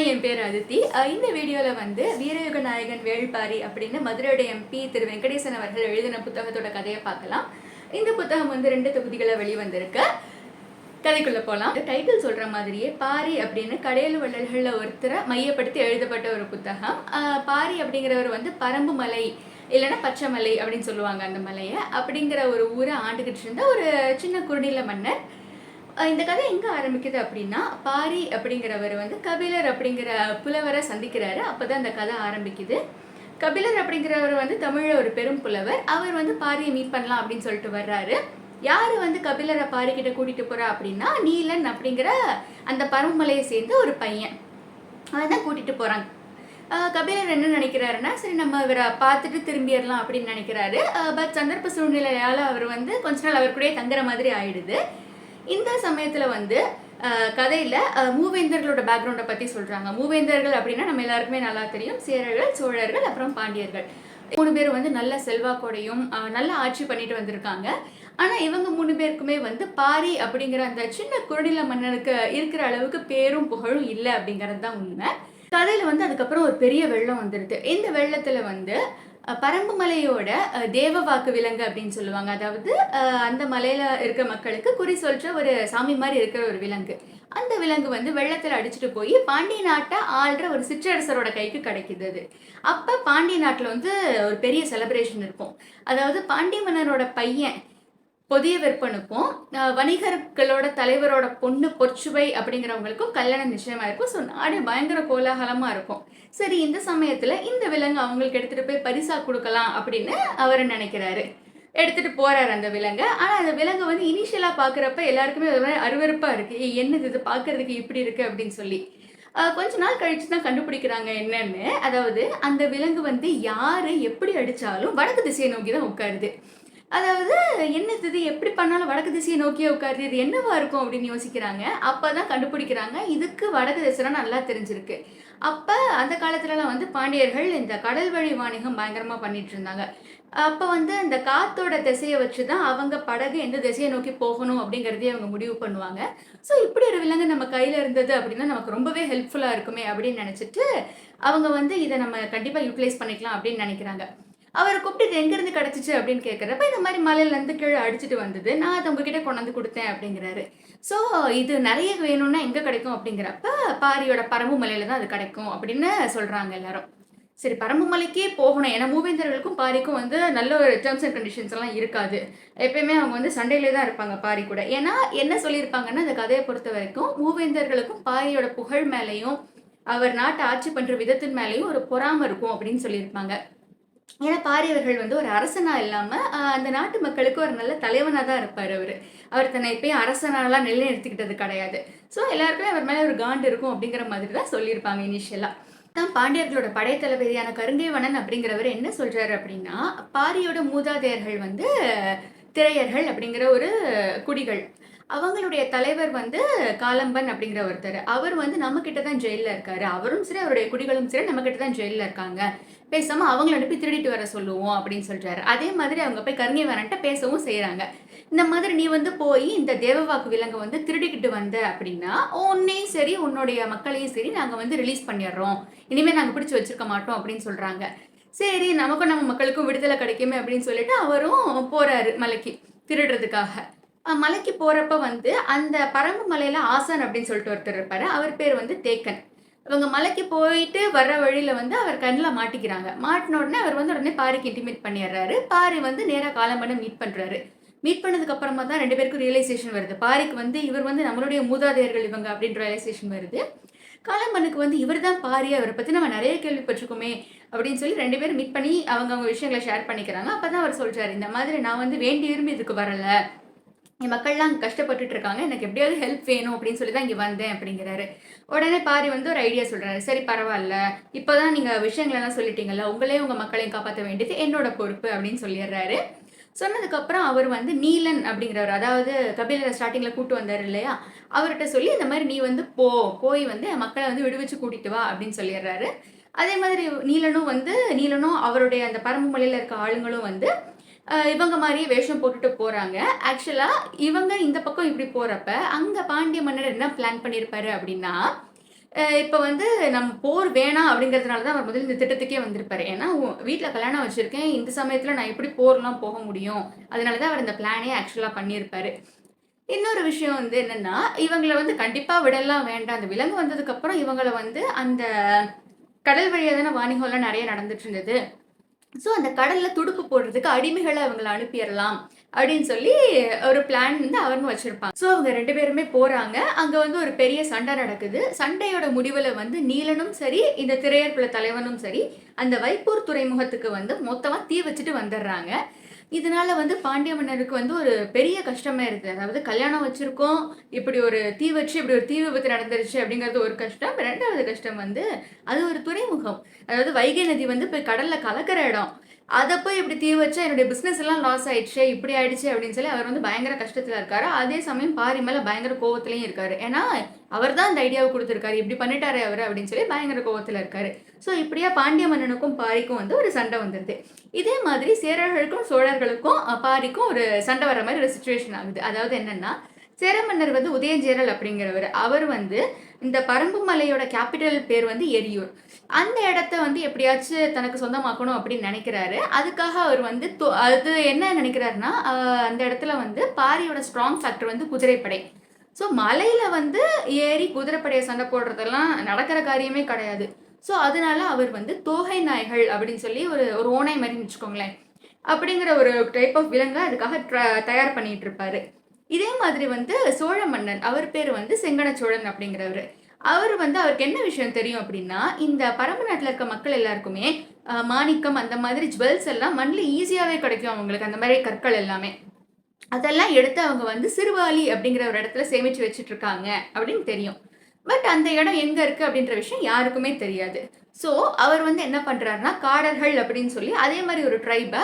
என் பேர் அதித்தி. இந்த வீடியோவில் வந்து வீரயுக நாயகன் வேள்பாரி அப்படின்னு மதுரையோட எம்பி திரு வெங்கடேசன் அவர்கள் எழுதின புத்தகத்தோட கதையை பார்க்கலாம். இந்த புத்தகம் வந்து 2 தொகுதிகளை வெளிவந்திருக்கு. கதைக்குள்ள போகலாம். டைட்டில் சொல்ற மாதிரியே பாரி அப்படின்னு கடையல் வள்ளல்கள்ல ஒருத்தரை மையப்படுத்தி எழுதப்பட்ட ஒரு புத்தகம். பாரி அப்படிங்கிறவர் வந்து பரம்பு மலை இல்லைன்னா பச்சைமலை அப்படின்னு சொல்லுவாங்க. அந்த மலையை அப்படிங்கிற ஒரு ஊரை ஆண்டுகிட்டு இருந்த ஒரு சின்ன குறுநில மன்னர். இந்த கதை எங்கே ஆரம்பிக்குது அப்படின்னா, பாரி அப்படிங்கிறவர் வந்து கபிலர் அப்படிங்கிற புலவரை சந்திக்கிறாரு. அப்போதான் இந்த கதை ஆரம்பிக்குது. கபிலர் அப்படிங்கிறவர் வந்து தமிழில் ஒரு பெரும் புலவர். அவர் வந்து பாரியை மீட் பண்ணலாம் அப்படின்னு சொல்லிட்டு வர்றாரு. யார் வந்து கபிலரை பாரிக்கிட்ட கூட்டிகிட்டு போகிறா அப்படின்னா, நீலன் அப்படிங்கிற அந்த பரம்பமலையை சேர்ந்த ஒரு பையன். அதான் கூட்டிகிட்டு போகிறாங்க. கபிலர் என்ன நினைக்கிறாருன்னா, சரி நம்ம இவரை பார்த்துட்டு திரும்பிடலாம் அப்படின்னு நினைக்கிறாரு. பட் சந்தர்ப்ப சூழ்நிலையால் அவர் வந்து கொஞ்ச நாள் அவர் கூடயே தங்குற மாதிரி ஆயிடுது. இந்த சமயத்தில் வந்து கதையில் மூவேந்தர்களோட பேக்ரவுண்டை பற்றி சொல்கிறாங்க. மூவேந்தர்கள் அப்படின்னா நம்ம எல்லாருக்குமே நல்லா தெரியும். சேரர்கள், சோழர்கள், அப்புறம் பாண்டியர்கள். 3 பேர் வந்து நல்ல செல்வாக்கோடையும் நல்ல ஆட்சி பண்ணிட்டு வந்திருக்காங்க. ஆனால் இவங்க 3 பேருக்குமே வந்து பாரி அப்படிங்கிற அந்த சின்ன குறுநில மன்னனுக்கு இருக்கிற அளவுக்கு பேரும் புகழும் இல்லை அப்படிங்கிறது தான் உண்மை. கதையில் வந்து அதுக்கப்புறம் ஒரு பெரிய வெள்ளம் வந்துடுது. இந்த வெள்ளத்தில் வந்து பரம்பு மலையோட தேவவாக்கு விலங்கு அப்படின்னு சொல்லுவாங்க. அதாவது அந்த மலையில இருக்க மக்களுக்கு குறி சொல்ற ஒரு சாமி மாதிரி இருக்கிற ஒரு விலங்கு. அந்த விலங்கு வந்து வெள்ளத்தில் அடிச்சுட்டு போய் பாண்டிய நாட்டை ஆள்ற ஒரு சிற்றரசரோட கைக்கு கிடைக்குது. அது அப்போ பாண்டிய நாட்டில் வந்து ஒரு பெரிய செலிப்ரேஷன் இருக்கும். அதாவது பாண்டிய மன்னரோட பையன் புதிய விற்பனுக்கும் வணிகர்களோட தலைவரோட பொண்ணு பொற்சுவை அப்படிங்கிறவங்களுக்கும் கல்யாணம் நிச்சயமா இருக்கும். ஸோ நாடு பயங்கர கோலாகலமாக இருக்கும். சரி, இந்த சமயத்தில் இந்த விலங்கு அவங்களுக்கு எடுத்துகிட்டு போய் பரிசாக கொடுக்கலாம் அப்படின்னு அவர் நினைக்கிறாரு. எடுத்துகிட்டு போகிறார் அந்த விலங்கை. ஆனால் அந்த விலங்கு வந்து இனிஷியலாக பார்க்குறப்ப எல்லாருக்குமே ஒரு மாதிரி அருவருப்பாக இருக்குது. என்னது இது பார்க்குறதுக்கு இப்படி இருக்குது அப்படின்னு சொல்லி கொஞ்ச நாள் கழித்து தான் கண்டுபிடிக்கிறாங்க என்னன்னு. அதாவது அந்த விலங்கு வந்து யார் எப்படி அடித்தாலும் வடக்கு திசையை நோக்கி தான் உட்காருது. அதாவது என்னது எப்படி பண்ணாலும் வடக்கு திசையை நோக்கியே உட்காருது, இது என்னவா இருக்கும் அப்படின்னு யோசிக்கிறாங்க. அப்போ தான் கண்டுபிடிக்கிறாங்க இதுக்கு வடக்கு திசைனா நல்லா தெரிஞ்சிருக்கு. அப்போ அந்த காலத்துலலாம் வந்து பாண்டியர்கள் இந்த கடல் வழி வாணிகம் பயங்கரமாக பண்ணிட்டு இருந்தாங்க. அப்போ வந்து அந்த காத்தோட திசையை வச்சு தான் அவங்க படகு எந்த திசையை நோக்கி போகணும் அப்படிங்கிறதையே அவங்க முடிவு பண்ணுவாங்க. ஸோ இப்படி ஒரு விலங்கு நம்ம கையில் இருந்தது அப்படின்னா நமக்கு ரொம்பவே ஹெல்ப்ஃபுல்லாக இருக்குமே அப்படின்னு நினச்சிட்டு அவங்க வந்து இதை நம்ம கண்டிப்பாக யூட்டிலைஸ் பண்ணிக்கலாம் அப்படின்னு நினைக்கிறாங்க. அவரை கூப்பிட்டு எங்கேருந்து கிடச்சிச்சு அப்படின்னு கேட்குறப்ப இந்த மாதிரி மலையிலேருந்து கீழே அடிச்சுட்டு வந்தது, நான் அதை உங்ககிட்ட கொண்டாந்து கொடுத்தேன் அப்படிங்கிறாரு. ஸோ இது நிறைய வேணும்னா எங்கே கிடைக்கும் அப்படிங்கிறப்ப பாரியோட பரம்பு மலையில் தான் அது கிடைக்கும் அப்படின்னு சொல்கிறாங்க எல்லாரும். சரி, பரம்பு மலைக்கே போகணும். ஏன்னா மூவேந்தர்களுக்கும் பாரிக்கும் வந்து நல்ல ஒரு டேர்ம்ஸ் அண்ட் கண்டிஷன்ஸ் எல்லாம் இருக்காது. எப்பயுமே அவங்க வந்து சண்டையிலே தான் இருப்பாங்க பாரி கூட. ஏன்னா என்ன சொல்லியிருப்பாங்கன்னா அந்த கதையை பொறுத்த வரைக்கும் மூவேந்தர்களுக்கும் பாரியோட புகழ் மேலேயும் அவர் நாட்டை ஆட்சி பண்ணுற விதத்தின் மேலேயும் ஒரு பொறாமை இருக்கும் அப்படின்னு சொல்லியிருப்பாங்க. ஏன்னா பாரியவர்கள் வந்து ஒரு அரசனா இல்லாமல் அந்த நாட்டு மக்களுக்கு ஒரு நல்ல தலைவனாக தான் இருப்பார். அவர் தன்னை எப்பயும் அரசனாலாம் நிலைநிறுத்திக்கிட்டது கிடையாது. ஸோ எல்லாருக்குமே அவர் மேலே ஒரு காண்டு இருக்கும் அப்படிங்கிற மாதிரி தான் சொல்லியிருப்பாங்க இனிஷியலாக. தான் பாண்டியர்களோட படைத்தளபதியான கருங்கைவனன் அப்படிங்கிறவர் என்ன சொல்கிறாரு அப்படின்னா, பாரியோட மூதாதையர்கள் வந்து திரையர்கள் அப்படிங்கிற ஒரு குடிகள். அவங்களுடைய தலைவர் வந்து காலம்பன் அப்படிங்கிற ஒருத்தர். அவர் வந்து நம்ம கிட்ட தான் ஜெயிலில் இருக்காரு. அவரும் சரி அவருடைய குடிகளும் சரி நம்ம கிட்ட தான் ஜெயிலில் இருக்காங்க. பேசாமல் அவங்கள அனுப்பி திருடிட்டு வர சொல்லுவோம் அப்படின்னு சொல்கிறாரு. அதே மாதிரி அவங்க போய் கருங்கைவனன்ட்ட பேசவும் செய்கிறாங்க. இந்த மாதிரி நீ வந்து போய் இந்த தேவவாக்கு விலங்கை வந்து திருடிக்கிட்டு வந்த அப்படின்னா உன்னையும் சரி உன்னுடைய மக்களையும் சரி நாங்கள் வந்து ரிலீஸ் பண்ணிடுறோம், இனிமேல் நாங்கள் பிடிச்சி வச்சிருக்க மாட்டோம் அப்படின்னு சொல்கிறாங்க. சரி, நமக்கும் நம்ம மக்களுக்கும் விடுதலை கிடைக்குமே அப்படின்னு சொல்லிட்டு அவரும் போகிறாரு மலைக்கு திருடுறதுக்காக. மலைக்கு போகிறப்ப வந்து அந்த பரம்பு மலையில் ஆசான் அப்படின்னு சொல்லிட்டு ஒருத்தர் இருப்பார். அவர் பேர் வந்து தேக்கன். இவங்க மலைக்கு போயிட்டு வர்ற வழியில் வந்து அவர் கண்ணில் மாட்டிக்கிறாங்க. மாட்டின உடனே அவர் வந்து உடனே பாரிக்கு இன்டிமேட் பண்ணிடுறாரு. பாரி வந்து நேராக காலம்பனை மீட் பண்ணுறாரு. மீட் பண்ணதுக்கு அப்புறமா தான் 2 பேருக்கும் ரியலைசேஷன் வருது. பாரிக்கு வந்து இவர் வந்து நம்மளுடைய மூதாதையர்கள் இவங்க அப்படின்ற ரியலைசேஷன் வருது. காலம்பனுக்கு வந்து இவர் தான் பாரி, அவரை பற்றி நம்ம நிறைய கேள்விப்பட்டிருக்கோமே அப்படின்னு சொல்லி 2 பேரும் மீட் பண்ணி அவங்க விஷயங்களை ஷேர் பண்ணிக்கிறாங்க. அப்போ தான் அவர் சொல்கிறார், இந்த மாதிரி நான் வந்து வேண்டி விரும்பி இதுக்கு வரலை, என் மக்கள்லாம் கஷ்டப்பட்டுட்டு இருக்காங்க, எனக்கு எப்படியாவது ஹெல்ப் வேணும் அப்படின்னு சொல்லி தான் இங்கே வந்தேன் அப்படிங்கிறாரு. உடனே பாரி வந்து ஒரு ஐடியா சொல்கிறாரு. சரி பரவாயில்ல, இப்போ தான் நீங்கள் விஷயங்களெல்லாம் சொல்லிட்டீங்கல்ல, உங்களையும் உங்கள் மக்களையும் காப்பாற்ற வேண்டியது என்னோட பொறுப்பு அப்படின்னு சொல்லிடுறாரு. சொன்னதுக்கப்புறம் அவர் வந்து நீலன் அப்படிங்கிறவர், அதாவது கபிலரை ஸ்டார்டிங்கில் கூப்பிட்டு வந்தார் இல்லையா, அவர்கிட்ட சொல்லி இந்த மாதிரி நீ வந்து போய் வந்து மக்களை வந்து விடுவிச்சு கூட்டிட்டு வா அப்படின்னு சொல்லிடுறாரு. அதே மாதிரி நீலனும் அவருடைய அந்த பரம்பு மலையில் இருக்க ஆளுங்களும் வந்து இவங்க மாதிரியே வேஷம் போட்டுட்டு போகிறாங்க. ஆக்சுவலாக இவங்க இந்த பக்கம் இப்படி போகிறப்ப அங்கே பாண்டிய மன்னர் என்ன பிளான் பண்ணியிருப்பாரு அப்படின்னா, இப்ப வந்து நம்ம போர் வேணாம் அப்படிங்கிறதுனால தான் அவர் முதல்ல இந்த திட்டத்துக்கே வந்திருப்பாரு. ஏன்னா, வீட்ல கல்யாணம் வச்சிருக்கேன். இந்த சமயத்துல நான் எப்படி போர்லாம் போக முடியும்? அதனால தான் அவர் இந்த பிளானே ஆக்சுவலா பண்ணியிருப்பாரு. இன்னொரு விஷயம் வந்து என்னன்னா, இவங்கள வந்து கண்டிப்பா விடலாம் வேண்டாம். அந்த விலங்கு வந்ததுக்கப்புறம் இவங்கள வந்து அந்த கடல் வழியா தானே வாணிகம்லாம் நெறைய நடந்துட்டு இருந்தது. ஸோ, அந்த கடல்ல துடுப்பு போடுறதுக்கு அடிமைகள அவங்கள அனுப்பிறலாம். அப்படின்னு சொல்லி ஒரு பிளான் வந்து அவங்க வச்சிருப்பாங்க. ஸோ, அவங்க 2 பேருமே போறாங்க. அங்க வந்து ஒரு பெரிய சண்டை நடக்குது. சண்டையோட முடிவுல வந்து நீலனும் சரி, இந்த திரையர் குல தலைவனும் சரி, அந்த வைப்பூர் துறைமுகத்துக்கு வந்து மொத்தமா தீ வச்சுட்டு வந்துடுறாங்க. இதனால வந்து பாண்டிய மன்னருக்கு வந்து ஒரு பெரிய கஷ்டமா இருக்கு. அதாவது கல்யாணம் வச்சிருக்கோம். இப்படி ஒரு தீ வச்சு இப்படி ஒரு தீ விபத்து நடந்துருச்சு அப்படிங்கிறது ஒரு கஷ்டம். 2வது கஷ்டம் வந்து அது ஒரு துறைமுகம். அதாவது வைகை நதி வந்து போய் கடல்ல கலக்கிற இடம். அத போய் இப்படி தீ வச்சா என்னுடைய பிசினஸ் எல்லாம் லாஸ் ஆயிடுச்சே, இப்படி ஆயிடுச்சு அப்படின்னு சொல்லி அவர் வந்து பயங்கர கஷ்டத்துல இருக்காரு. அதே சமயம் பாரி மேல பயங்கர கோவத்திலயும் இருக்காரு. ஏன்னா, அவர் தான் இந்த ஐடியாவ குடுத்திருக்காரு. இப்படி பண்ணிட்டாரே அவரு அப்படின்னு சொல்லி பயங்கர கோவத்துல இருக்காரு. ஸோ இப்படியா பாண்டிய மன்னனுக்கும் பாரிக்கும் வந்து ஒரு சண்டை வந்துருது. இதே மாதிரி சேரர்களுக்கும் சோழர்களுக்கும் பாரிக்கும் ஒரு சண்டை வர மாதிரி ஒரு சுச்சுவேஷன் ஆகுது. அதாவது என்னன்னா, சேர மன்னர் வந்து உதயஞ்சேரல் அப்படிங்கிறவர். அவர் வந்து இந்த பரம்பு மலையோட கேபிட்டல் பேர் வந்து எரியூர். அந்த இடத்த வந்து எப்படியாச்சும் தனக்கு சொந்தமாக்கணும் அப்படின்னு நினைக்கிறாரு. அதுக்காக அவர் வந்து அது என்ன நினைக்கிறாருன்னா, அந்த இடத்துல வந்து பாரியோட ஸ்ட்ராங் ஃபேக்டர் வந்து குதிரைப்படை. ஸோ மலையில வந்து ஏறி குதிரைப்படைய சண்டை போடுறதெல்லாம் நடக்கிற காரியமே கிடையாது. ஸோ அதனால அவர் வந்து தோகை நாய்கள் அப்படின்னு சொல்லி ஒரு ஒரு ஓநாய் மாதிரின்னு வச்சுக்கோங்களேன். அப்படிங்கிற ஒரு டைப் ஆஃப் விலங்கை அதுக்காக தயார் பண்ணிட்டு இருப்பாரு. இதே மாதிரி வந்து சோழ மன்னன் அவர் பேர் வந்து செங்கன சோழன் அப்படிங்கிறவர். அவர் வந்து அவருக்கு என்ன விஷயம் தெரியும் அப்படின்னா, இந்த பரம்பு நாட்டில் இருக்க மக்கள் எல்லாருக்குமே மாணிக்கம் அந்த மாதிரி ஜுவல்ஸ் எல்லாம் மண்ணில் ஈஸியாகவே கிடைக்கும் அவங்களுக்கு, அந்த மாதிரி கற்கள் எல்லாமே. அதெல்லாம் எடுத்து அவங்க வந்து சிறுவாலி அப்படிங்கிற ஒரு இடத்துல சேமிச்சு வச்சுட்டு இருக்காங்க அப்படின்னு தெரியும். பட் அந்த இடம் எங்க இருக்கு அப்படின்ற விஷயம் யாருக்குமே தெரியாது. ஸோ அவர் வந்து என்ன பண்றாருன்னா, காடர்கள் அப்படின்னு சொல்லி அதே மாதிரி ஒரு ட்ரைபை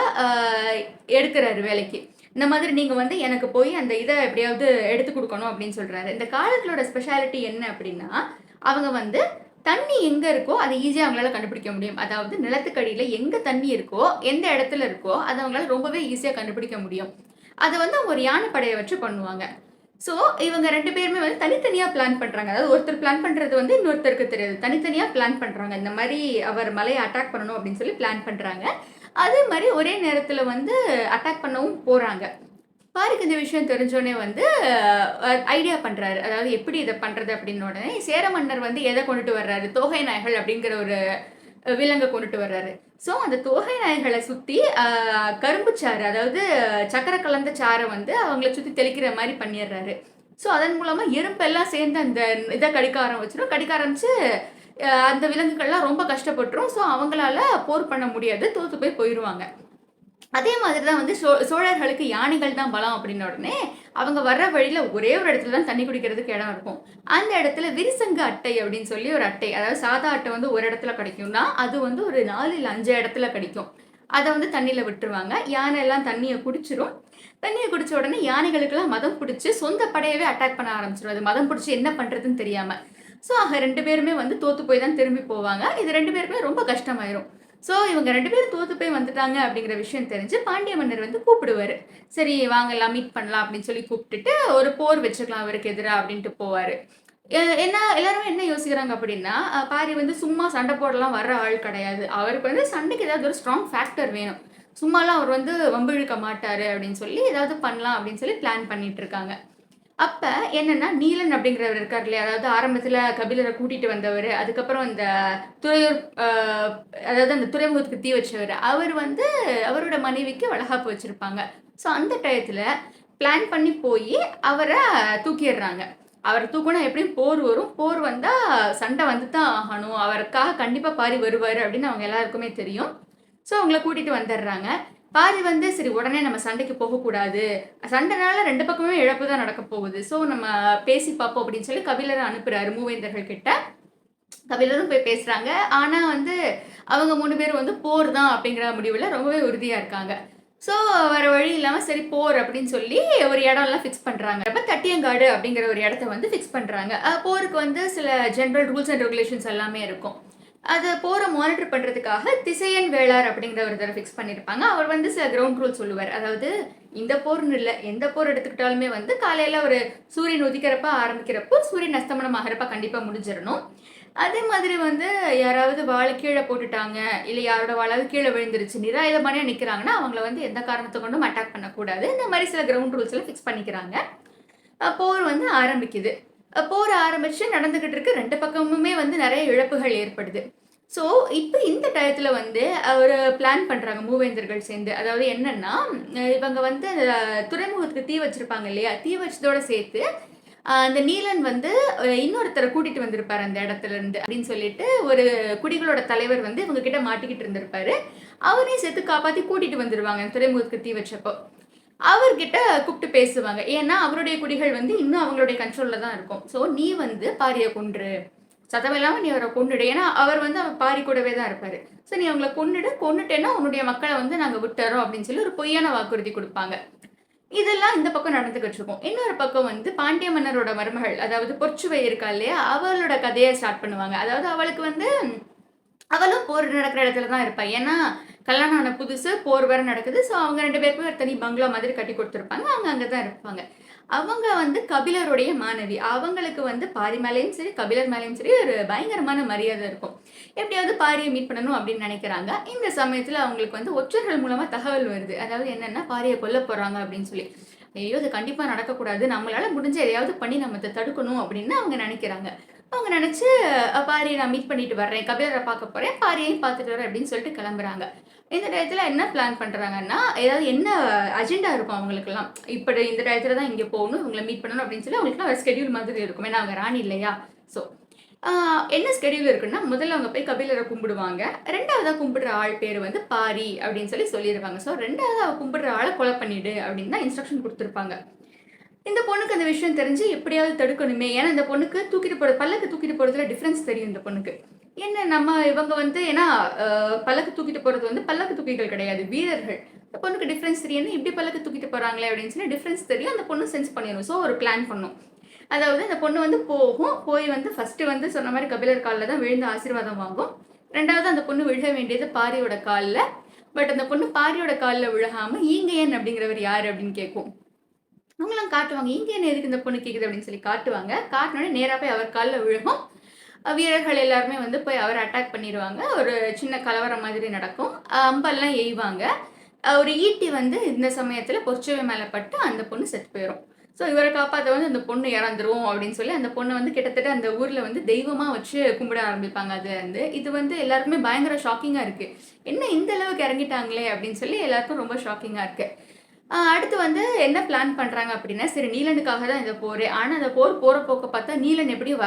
எடுக்கிறாரு வேலைக்கு. இந்த மாதிரி நீங்க வந்து எனக்கு போய் அந்த இதை எப்படியாவது எடுத்து கொடுக்கணும் அப்படின்னு சொல்றாரு. இந்த காடர்களோட ஸ்பெஷாலிட்டி என்ன அப்படின்னா, அவங்க வந்து தண்ணி எங்க இருக்கோ அதை ஈஸியா அவங்களால கண்டுபிடிக்க முடியும். அதாவது நிலத்துக்கடியில எங்க தண்ணி இருக்கோ, எந்த இடத்துல இருக்கோ அதை அவங்களால ரொம்பவே ஈஸியா கண்டுபிடிக்க முடியும். அத வந்து அவங்க ஒரு யானைப்படைய வச்சு பண்ணுவாங்க. ஸோ, இவங்க 2 பேருமே வந்து தனித்தனியா பிளான் பண்றாங்க. அதாவது ஒருத்தர் பிளான் பண்றது வந்து இன்னொருத்தருக்கு தெரியாது. தனித்தனியா பிளான் பண்றாங்க. இந்த மாரி அவர் மலைய அட்டாக் பண்ணணும் அப்படின்னு சொல்லி பிளான் பண்றாங்க. அதே மாரி ஒரே நேரத்துல வந்து அட்டாக் பண்ணவும் போறாங்க. பாருக்கு இந்த விஷயம் தெரிஞ்சோனே வந்து ஐடியா பண்றாரு. அதாவது எப்படி இத பண்றது அப்படின்னு உடனே சேர மன்னர் வந்து எத கொண்டுட்டு வர்றாரு? தோகை நாய்கள் அப்படிங்கிற ஒரு விலங்க கொண்டுட்டு வர்றாரு. ஸோ அந்த தோகை நாய்கள சுத்தி கரும்பு சாறு, அதாவது சர்க்கரை கலந்த சாற வந்து அவங்கள சுத்தி தெளிக்கிற மாரி பண்ணிர்றாரு. ஸோ அதன் மூலமா எறும்பெல்லாம் சேர்ந்து அந்த இத கடிக்க ஆரம்பிச்சுரும். கடிக்க ஆரம்பிச்சு அந்த விலங்குகள்லாம் ரொம்ப கஷ்டப்பட்டுரும். ஸோ அவங்களால போர் பண்ண முடியாது. தோத்து போய் போயிருவாங்க. அதே மாதிரி தான் வந்து சோழர்களுக்கு யானைகள் தான் பலம் அப்படின்ன உடனே, அவங்க வர்ற வழியில ஒரே ஒரு இடத்துல தான் தண்ணி குடிக்கிறதுக்கு இடம் இருக்கும். அந்த இடத்துல விரிசங்கு அட்டை அப்படின்னு சொல்லி ஒரு அட்டை. அதாவது சாதா அட்டை வந்து ஒரு இடத்துல கிடைக்கும்னா, அது வந்து ஒரு 4 இல்ல 5 இடத்துல கிடைக்கும். அத வந்து தண்ணீல விட்டுருவாங்க. யானை எல்லாம் தண்ணிய குடிச்சிரும். தண்ணிய குடிச்ச உடனே யானைகளுக்கெல்லாம் மதம் பிடிச்சு சொந்த படையவே அட்டாக் பண்ண ஆரம்பிச்சுரும். அது மதம் பிடிச்சு என்ன பண்றதுன்னு தெரியாம. ஸோ ஆக 2 பேருமே வந்து தோத்து போய் தான் திரும்பி போவாங்க. இது 2 பேருக்குமே ரொம்ப கஷ்டமாயிரும். ஸோ இவங்க 2 பேரும் தோத்து போய் வந்துட்டாங்க அப்படிங்கிற விஷயம் தெரிஞ்சு பாண்டிய மன்னர் வந்து கூப்பிடுவாரு. சரி வாங்க எல்லாம் மீட் பண்ணலாம் அப்படின்னு சொல்லி கூப்பிட்டுட்டு ஒரு போர் வச்சுக்கலாம் அவருக்கு எதிரா அப்படின்ட்டு போவாரு. என்ன எல்லாருமே என்ன யோசிக்கிறாங்க அப்படின்னா, பாரி வந்து சும்மா சண்டை போடலாம் வர்ற ஆள் கிடையாது. அவருக்கு வந்து சண்டைக்கு ஏதாவது ஒரு ஸ்ட்ராங் ஃபேக்டர் வேணும். சும்மாலாம் அவர் வந்து வம்பு இழுக்க மாட்டாரு அப்படின்னு சொல்லி ஏதாவது பண்ணலாம் அப்படின்னு சொல்லி பிளான் பண்ணிட்டு இருக்காங்க. அப்ப என்னன்னா, நீலன் அப்படிங்கிறவர் இருக்கார் இல்லையா? அதாவது ஆரம்பத்துல கபிலர கூட்டிட்டு வந்தவரு. அதுக்கப்புறம் இந்த துறையூர் அதாவது அந்த துறைமுகத்துக்கு தீ வச்சவரு. அவர் வந்து அவரோட மனைவிக்கு வளகாப்பு வச்சிருப்பாங்க. ஸோ அந்த டயத்துல பிளான் பண்ணி போயி அவர தூக்கிர்றாங்க. அவர தூக்குனா எப்படியும் போர் வரும். போர் வந்தா சண்டை வந்து தான் ஆகணும். அவருக்காக கண்டிப்பா பாரி வருவாரு அப்படின்னு அவங்க எல்லாருக்குமே தெரியும். ஸோ அவங்கள கூட்டிட்டு வந்துடுறாங்க. பாரி வந்து சரி உடனே நம்ம சண்டைக்கு போகக்கூடாது. சண்டைனால 2 பக்கமுமே இழப்பு தான் நடக்க போகுது. ஸோ நம்ம பேசி பார்ப்போம் அப்படின்னு சொல்லி கபிலர அனுப்புறாரு மூவேந்தர்கள் கிட்ட. கபிலரும் போய் பேசுறாங்க. ஆனா வந்து அவங்க 3 பேரும் வந்து போர் தான் அப்படிங்கிற முடிவுல ரொம்பவே உறுதியா இருக்காங்க. ஸோ வேற வழி இல்லாம சரி போர் அப்படின்னு சொல்லி ஒரு இடம்லாம் ஃபிக்ஸ் பண்றாங்க. அப்ப தட்டியங்காடு அப்படிங்கிற ஒரு இடத்த வந்து ஃபிக்ஸ் பண்றாங்க. போருக்கு வந்து சில ஜெனரல் ரூல்ஸ் அண்ட் ரெகுலேஷன்ஸ் எல்லாமே இருக்கும். அத போற மானிட்டர் பண்றதுக்காக திசையன் வேளார் அப்படிங்கிற ஒருத்தர ஃபிக்ஸ் பண்ணியிருப்பாங்க. அவர் வந்து சில கிரவுண்ட் ரூல் சொல்லுவார். அதாவது இந்த போர்ன்னு இல்ல, எந்த போர் எடுத்துக்கிட்டாலுமே வந்து காலையில ஒரு சூரியன் உதிக்கிறப்ப ஆரம்பிக்கிறப்போ, சூரியன் அஸ்தமனம் ஆகிறப்ப கண்டிப்பா முடிஞ்சிரணும். அதே மாதிரி வந்து யாராவது வாள கீழ போட்டுட்டாங்க, இல்ல யாரோட வாளாவது கீழ விழுந்துருச்சு, நிராயுதபாணியா நிக்கிறாங்கன்னா, அவங்கள வந்து எந்த காரணத்த கொண்டும் அட்டாக் பண்ணக்கூடாது. இந்த மாரி சில கிரவுண்ட் ரூல்ஸ்லாம் ஃபிக்ஸ் பண்ணிக்கிறாங்க. போர் வந்து ஆரம்பிக்குது. போர் ஆரம்பிச்சு நடந்துகிட்டு இருக்கு. 2 பக்கமுமே வந்து நெறைய இழப்புகள் ஏற்படுது. ஸோ, இப்ப இந்த டயத்துல வந்து ஒரு பிளான் பண்றாங்க மூவேந்தர்கள் சேர்ந்து. அதாவது என்னன்னா, இவங்க வந்து துறைமுகத்துக்கு தீ வச்சிருப்பாங்க இல்லையா? தீ வச்சதோட சேர்த்து அந்த நீலன் வந்து இன்னொருத்தர கூட்டிட்டு வந்திருப்பாரு அந்த இடத்துல இருந்து அப்படின்னு சொல்லிட்டு ஒரு குடிகளோட தலைவர் வந்து இவங்க கிட்ட மாட்டிக்கிட்டு இருந்திருப்பாரு. அவரையும் சேர்த்து காப்பாத்தி கூட்டிட்டு வந்துருவாங்க துறைமுகத்துக்கு தீ வச்சப்போ. அவர்கிட்ட கூப்பிட்டு பேசுவாங்க. ஏன்னா அவருடைய குடிகள் வந்து இன்னும் அவங்களுடைய கண்ட்ரோல்ல தான் இருக்கும். ஸோ நீ வந்து பாரிய கொன்று. சத்தமில்லாம நீ அவர கொன்னுடு. ஏன்னா அவர் வந்து அவர் பாரி கூடவே தான் இருப்பாரு. ஸோ நீ அவங்கள கொன்னுடு. கொன்னுட்டேன்னா உன்னுடைய மக்கள வந்து நாங்க விட்டுர்றோம் அப்படின்னு சொல்லி ஒரு பொய்யான வாக்குறுதி குடுப்பாங்க. இதெல்லாம் இந்த பக்கம் நடந்துகிட்டு இருக்கும். இன்னொரு பக்கம் வந்து பாண்டிய மன்னரோட மருமகள், அதாவது பொற்சுவை இருக்கா இல்லையா? அவளோட கதைய ஸ்டார்ட் பண்ணுவாங்க. அதாவது அவளுக்கு வந்து அவளும் போர் நடக்கிற இடத்துல தான் இருப்பா. ஏன்னா, கல்யாணம் ஆன புதுசு போர் வேற நடக்குது. ஸோ அவங்க 2 பேருக்குமே ஒரு தனி பங்களா மாதிரி கட்டி குடுத்துருப்பாங்க. அவங்க அங்க தான் இருப்பாங்க. அவங்க வந்து கபிலருடைய மாணவி. அவங்களுக்கு வந்து பாரி மேலயும் சரி, கபிலர் மேலயும் சரி ஒரு பயங்கரமான மரியாதை இருக்கும். எப்படியாவது பாரிய மீட் பண்ணணும் அப்படின்னு நினைக்கிறாங்க. இந்த சமயத்துல அவங்களுக்கு வந்து ஒற்றர்கள் மூலமா தகவல் வருது. அதாவது என்னன்னா, பாரிய கொல்லப் போறாங்க அப்படின்னு சொல்லி. ஐயோ! இது கண்டிப்பா நடக்கக்கூடாது. நம்மளால முடிஞ்ச எதையாவது பண்ணி நம்ம இத தடுக்கணும் அப்படின்னு அவங்க நினைக்கிறாங்க. அவங்க நினைச்சு பாரியை நான் மீட் பண்ணிட்டு வர்றேன். கபிலர பார்க்க போறேன். பாரியையும் பார்த்துட்டு வரேன் அப்படின்னு சொல்லிட்டு கிளம்புறாங்க. இந்த டயத்துல என்ன பிளான் பண்றாங்கன்னா, ஏதாவது என்ன அஜெண்டா இருக்கும் அவங்களுக்கெல்லாம். இப்படி இந்த டயத்துல தான் இங்க போகணும், இவங்கள மீட் பண்ணணும் அப்படின்னு சொல்லி அவங்களுக்குலாம் ஒரு ஸ்கெட்யூல் மாதிரி இருக்கும். ஏன்னா அவங்க ராணி இல்லையா? ஸோ என்ன ஸ்கெட்யூல் இருக்குன்னா, முதல்ல அவங்க போய் கபிலர கும்பிடுவாங்க. 2வதா கும்பிடுற ஆள் பேரு வந்து பாரி அப்படின்னு சொல்லி சொல்லிருவாங்க. ஸோ 2வதா அவ கும்பிடுற ஆள கொலை பண்ணிடு அப்படின்னு தான் இன்ஸ்ட்ரக்ஷன் குடுத்துருப்பாங்க. இந்த பொண்ணுக்கு அந்த விஷயம் தெரிஞ்சு எப்படியாவது தடுக்கணுமே. ஏன்னா இந்த பொண்ணுக்கு தூக்கிட்டு போறது பல்லக்கு தூக்கிட்டு போறதுல டிஃபரன்ஸ் தெரியும் இந்த பொண்ணுக்கு. என்ன நம்ம இவங்க வந்து ஏன்னா பல்லக்கு தூக்கிட்டு போறது வந்து பல்லக்கு தூக்கிகள் கிடையாது. வீரர்கள். இந்த பொண்ணுக்கு டிஃபரன்ஸ் தெரியும். என்ன இப்படி பல்லக்கு தூக்கிட்டு போறாங்களே அப்படின்னு சொல்லி டிஃபரன்ஸ் தெரியும். அந்த பொண்ணு சென்ஸ் பண்ணிரும். ஸோ ஒரு பிளான் பண்ணும். அதாவது இந்த பொண்ணு வந்து போகும். போய் வந்து ஃபர்ஸ்ட் வந்து சொன்ன மாரி கபிலர் கால்ல தான் விழுந்து ஆசீர்வாதம் வாங்கும். 2வது அந்த பொண்ணு விழ வேண்டியது பாரியோட கால்ல. பட் அந்த பொண்ணு பாரியோட கால்ல விழாம ஈங்கையன் அப்படிங்கிறவர் யாரு அப்படின்னு கேட்கும். அவங்கலாம் காட்டுவாங்க. ஈங்கையன் எதுக்கு இந்த பொண்ணு கேக்குது அப்படின்னு சொல்லி காட்டுவாங்க. காட்டுனோனே நேரா போய் அவர் கால்ல விழுகும். வீரர்கள் எல்லாருமே வந்து போய் அவர அட்டாக் பண்ணிருவாங்க. ஒரு சின்ன கலவரம் மாதிரி நடக்கும். அம்பெல்லாம் எய்வாங்க. ஒரு ஈட்டி வந்து இந்த சமயத்துல பொற்சுவை மேல பட்டு அந்த பொண்ணு செத்து போயிரும். ஸோ இவர காப்பாத்த வந்து அந்த பொண்ணு இறந்துரும் அப்படின்னு சொல்லி அந்த பொண்ணு வந்து கிட்டத்தட்ட அந்த ஊர்ல வந்து தெய்வமா வச்சு கும்பிட ஆரம்பிப்பாங்க அதுல இருந்து. இது வந்து எல்லாருக்குமே பயங்கர ஷாக்கிங்கா இருக்கு. என்ன இந்த அளவுக்கு இறங்கிட்டாங்களே அப்படின்னு சொல்லி எல்லாருக்கும் ரொம்ப ஷாக்கிங்கா இருக்கு. அடுத்து வந்து என்ன பிளான் பண்றாங்க அப்படின்னா, சரி நீலனுக்காக தான் இந்த போரு. ஆனா அந்த போர் போற போக்க பார்த்தா நீலன் எப்படியும்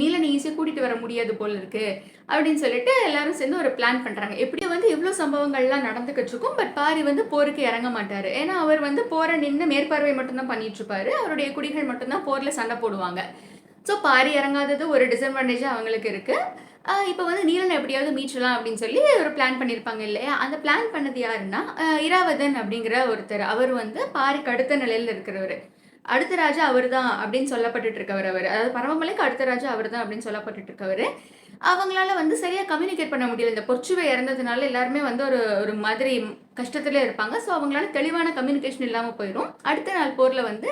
நீலன ஈஸியா கூட்டிட்டு வர முடியாது போல இருக்கு. அப்படின்னு சொல்லிட்டு எல்லாரும் சேர்ந்து ஒரு பிளான் பண்றாங்க. எப்படியும் வந்து இவ்ளோ சம்பவங்கள்லாம் நடந்துகிட்டு இருக்கும். பட் பாரி வந்து போருக்கு இறங்க மாட்டாரு. ஏன்னா அவர் வந்து போர நின்னு மேற்பார்வை மட்டும் தான் பண்ணிட்டு இருப்பாரு. அவருடைய குடிகள் மட்டும் தான் போர்ல சண்டை போடுவாங்க. ஸோ பாரி இறங்காதது ஒரு டிஸ்அட்வான்டேஜா அவங்களுக்கு இருக்கு. இப்ப வந்து நீலன எப்படியாவது மீட்கலாம் அப்படின்னு சொல்லி ஒரு பிளான் பண்ணியிருப்பாங்க இல்லையா? அந்த பிளான் பண்ணது யாருன்னா, இராவதன் அப்படிங்கிற ஒருத்தர். அவர் வந்து பாரிக்கு அடுத்த நிலையில இருக்கிறவரு. அடுத்த ராஜா அவர்தான் அப்படின்னு சொல்லப்பட்டுட்டு இருக்கவர் அவரு. அதாவது பரமமலைக்கு அடுத்த ராஜா அவர்தான் அப்படின்னு சொல்லப்பட்டுட்டு இருக்கவரு. அவங்களால வந்து சரியா கம்யூனிகேட் பண்ண முடியல. இந்த பொற்சுவை இறந்ததுனால எல்லாருமே வந்து ஒரு ஒரு மாதிரி கஷ்டத்திலே இருப்பாங்க. ஸோ அவங்களால தெளிவான கம்யூனிகேஷன் இல்லாம போயிரும். அடுத்த நாள் போர்ல வந்து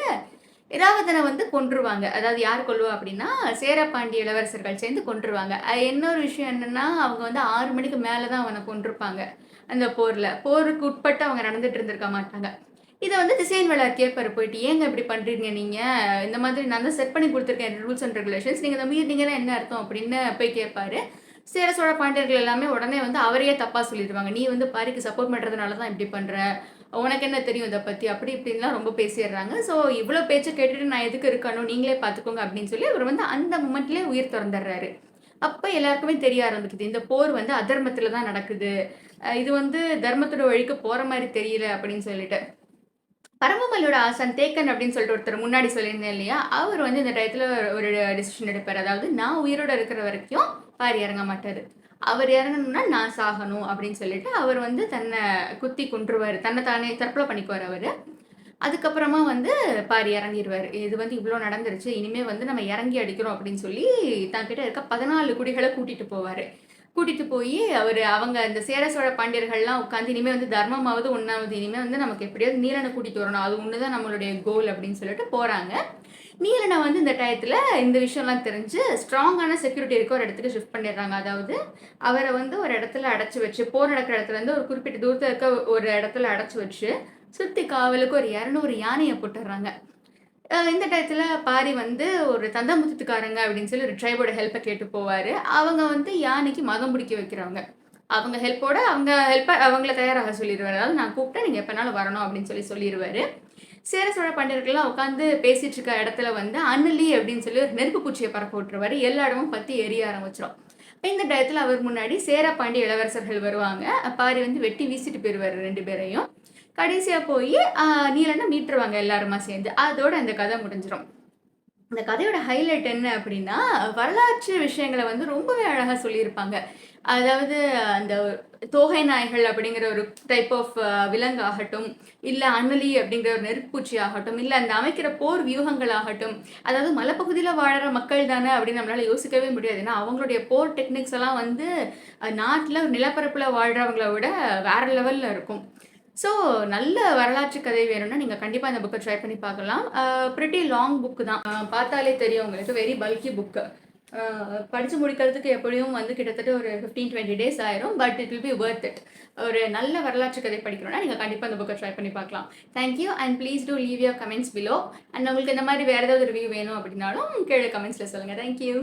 இராவதன வந்து கொன்றுவாங்க. அதாவது யார் கொல்லுவா அப்படின்னா, சேர பாண்டிய இளவரசர்கள் சேர்ந்து கொன்றுவாங்க. இன்னொரு விஷயம் என்னன்னா, அவங்க வந்து 6 மணிக்கு மேல தான் அவன கொன்றுப்பாங்க. அந்த போர்ல. போருக்கு உட்பட்டு அவங்க நடந்துட்டு இருந்திருக்க மாட்டாங்க. இத வந்து திசையன் வேளார் கேட்பாரு போயிட்டு, "ஏங்க இப்படி பண்றீங்க நீங்க? இந்த மாதிரி நான் தான் செட் பண்ணி குடுத்துருக்கேன் ரூல்ஸ் அண்ட் ரெகுலேஷன்ஸ். நீங்க இத மீறினீங்கன்னா என்ன அர்த்தம்?" அப்படின்னு போய் கேட்பாரு. சேர சோழ பாண்டியர்கள் எல்லாமே உடனே வந்து அவரையே தப்பா சொல்லிருவாங்க. "நீ வந்து பாரிக்கு சப்போர்ட் பண்றதுனால தான் இப்படி பண்ற. உனக்கு என்ன தெரியும் இத பத்தி?" அப்படி இப்படின்லாம் ரொம்ப பேசிர்றாங்க. ஸோ இவ்ளோ பேச்ச கேட்டுட்டு நான் எதுக்கு இருக்கணும்? நீங்களே பார்த்துக்கோங்க அப்படின்னு சொல்லி அவர் வந்து அந்த மொமெண்ட்லயே உயிர் தொறந்துர்றாரு. அப்ப எல்லாருக்குமே தெரிய ஆரம்பிக்குது. இந்த போர் வந்து அதர்மத்துல தான் நடக்குது. இது வந்து தர்மத்தோட வழிக்கு போற மாரி தெரியல அப்படின்னு சொல்லிட்டு. பரமமலையோட ஆசான் தேக்கன் அப்படின்னு சொல்லிட்டு ஒருத்தர் முன்னாடி சொல்லியிருந்தேன் இல்லையா? அவர் வந்து இந்த டயத்துல ஒரு டிசிஷன் எடுப்பாரு. அதாவது நான் உயிரோட இருக்கிற வரைக்கும் பாரி இறங்க மாட்டாரு. அவர் இறங்கணும்னா நான் சாகணும் அப்படின்னு சொல்லிட்டு அவர் வந்து தன்னை குத்தி கொன்றுவாரு. தன்னை தானே தற்கொலை பண்ணிக்குவாரு அவரு. அதுக்கப்புறமா வந்து பாரி இறங்கிருவாரு. இது வந்து இவ்ளோ நடந்துருச்சு. இனிமே வந்து நம்ம இறங்கி அடிக்கிறோம் அப்படின்னு சொல்லி தன்கிட்ட இருக்க 14 குடிகள கூட்டிட்டு போவாரு. கூட்டிட்டு போயி அவங்க இந்த சேர சோழ பாண்டியர்கள்லாம் உட்காந்து இனிமே வந்து தர்மமாவது ஒண்ணாவது இனிமே வந்து நமக்கு எப்படியாவது நீலன கூட்டிட்டு வரணும். அது ஒண்ணு தான் நம்மளுடைய கோல் அப்படின்னு சொல்லிட்டு போறாங்க. நீலனை வந்து இந்த டயத்தில் இந்த விஷயம்லாம் தெரிஞ்சு ஸ்ட்ராங்கான செக்யூரிட்டி இருக்க ஒரு இடத்துக்கு ஷிஃப்ட் பண்ணிடுறாங்க. அதாவது அவரை வந்து ஒரு இடத்துல அடைச்சி வச்சு, போர் நடக்கிற இடத்துல இருந்து ஒரு குறிப்பிட்ட தூரத்தில் இருக்க ஒரு இடத்துல அடைச்சி வச்சு சுற்றி காவலுக்கு ஒரு 200 யானையை போட்டுடுறாங்க. இந்த டயத்தில் பாரி வந்து ஒரு தந்தாமுத்துக்காரங்க அப்படின்னு சொல்லி ஒரு ட்ரைபோட ஹெல்ப்பை கேட்டு போவார். அவங்க வந்து யானைக்கு மதம் பிடிக்க வைக்கிறவங்க. அவங்க ஹெல்ப்போட அவங்கள தயாராக சொல்லிடுவார். அதாவது நான் கூப்பிட்டேன், நீங்கள் எப்போனாலும் வரணும் அப்படின்னு சொல்லிடுவார். சேர சோழ பாண்டியர்கள்லாம் உட்காந்து பேசிட்டு இருக்க இடத்துல வந்து அன்னலி அப்படின்னு சொல்லி ஒரு நெருப்பு பூச்சியை பறக்க விட்டுருவாரு. எல்லா இடமும் பற்றி எரிய ஆரம்பிச்சிடும். இந்த டயத்தில் அவர் முன்னாடி சேர பாண்டிய இளவரசர்கள் வருவாங்க. பாரி வந்து வெட்டி வீசிட்டு போயிடுவார் 2 பேரையும். கடைசியாக போய் நீலனை மீட்டுருவாங்க எல்லாருமா சேர்ந்து. அதோட அந்த கதை முடிஞ்சிடும். இந்த கதையோட ஹைலைட் என்ன அப்படின்னா, வரலாற்று விஷயங்களை வந்து ரொம்பவே அழகாக சொல்லியிருப்பாங்க. அதாவது அந்த தோகை நாய்கள் அப்படிங்கிற ஒரு டைப் ஆஃப் விலங்கு ஆகட்டும், இல்லை அன்னலி அப்படிங்கிற ஒரு நெருப்பூச்சி ஆகட்டும், இல்லை அந்த அமைக்கிற போர் வியூகங்கள் ஆகட்டும், அதாவது மலைப்பகுதியில் வாழற மக்கள் தானே அப்படின்னு நம்மளால யோசிக்கவே முடியாது. ஏன்னா அவங்களுடைய போர் டெக்னிக்ஸ் எல்லாம் வந்து நாட்டில் நிலப்பரப்பில் வாழ்கிறவங்கள விட வேற லெவலில் இருக்கும். ஸோ நல்ல வரலாற்று கதை வேணும்னா நீங்கள் கண்டிப்பாக இந்த புக்கை ட்ரை பண்ணி பார்க்கலாம். ப்ரிட்டி லாங் புக்கு தான். பார்த்தாலே தெரியும் உங்களுக்கு, வெரி பல்கி புக்கு. படித்து முடிக்கிறதுக்கு எப்படியும் வந்து கிட்டத்தட்ட ஒரு 15-20 டேஸ் ஆயிரும். But it will be worth it. ஒரு நல்ல வரலாற்று கதை படிக்கணும்னா நீங்கள் கண்டிப்பாக இந்த புக்கை ட்ரை பண்ணி பார்க்கலாம். Thank you and please do leave your comments below. And உங்களுக்கு இந்த மாதிரி வேறு ஏதாவது ரிவ்யூ வேணும் அப்படின்னாலும் கீழே கமெண்ட்ஸில் சொல்லுங்கள். தேங்க்யூ.